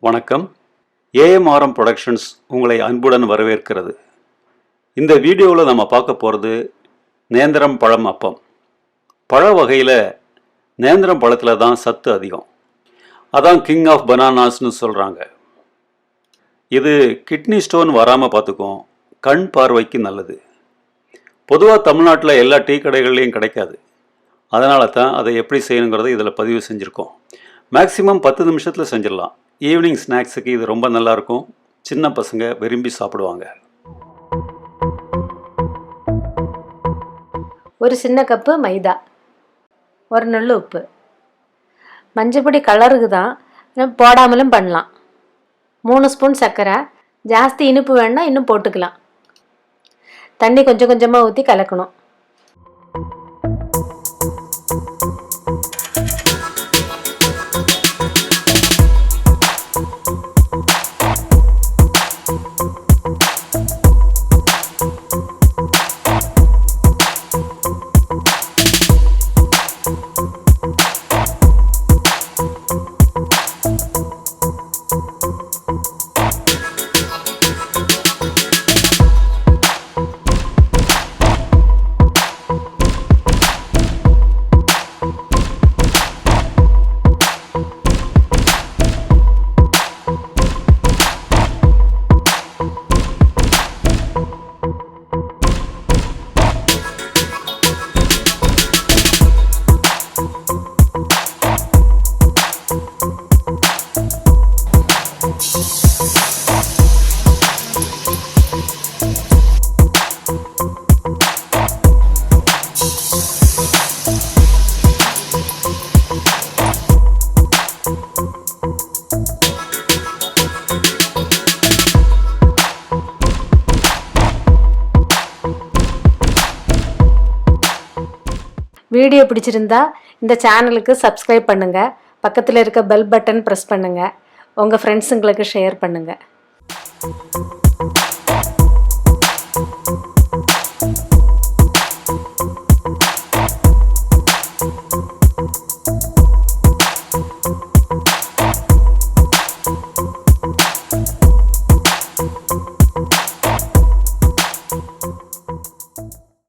வணக்கம். ஏஎம்ஆர்எம் ப்ரொடக்ஷன்ஸ் உங்களை அன்புடன் வரவேற்கிறது. இந்த வீடியோவில் நம்ம பார்க்க போகிறது நேந்திரம் பழம் அப்பம். பழ வகையில் நேந்திரம் பழத்தில் தான் சத்து அதிகம். அதான் கிங் ஆஃப் பனானாஸ்னு சொல்கிறாங்க. இது கிட்னி ஸ்டோன் வராமல் பார்த்துக்கும், கண் பார்வைக்கு நல்லது. பொதுவாக தமிழ்நாட்டில் எல்லா டீ கடைகள்லையும் கிடைக்காது. அதனால தான் அதை எப்படி செய்யணுங்கிறத இதில் பதிவு செஞ்சுருக்கோம். மேக்ஸிமம் 10 நிமிஷத்தில் செஞ்சிடலாம். ஈவினிங் ஸ்நாக்ஸுக்கு இது ரொம்ப நல்லாயிருக்கும். சின்ன பசங்க விரும்பி சாப்பிடுவாங்க. ஒரு சின்ன கப்பு மைதா, ஒரு நுள்ளு உப்பு, மஞ்சப்பொடி கலருக்கு தான் போடாமலும் பண்ணலாம். 3 ஸ்பூன் சர்க்கரை, ஜாஸ்தி இனிப்பு வேணால் இன்னும் போட்டுக்கலாம். தண்ணி கொஞ்சம் கொஞ்சமாக ஊற்றி கலக்கணும். வீடியோ பிடிச்சிருந்தா இந்த சேனலுக்கு சப்ஸ்கிரைப் பண்ணுங்கள். பக்கத்தில் இருக்க பெல் பட்டன் ப்ரெஸ் பண்ணுங்கள். உங்கள் ஃப்ரெண்ட்ஸுங்களுக்கு ஷேர் பண்ணுங்கள்.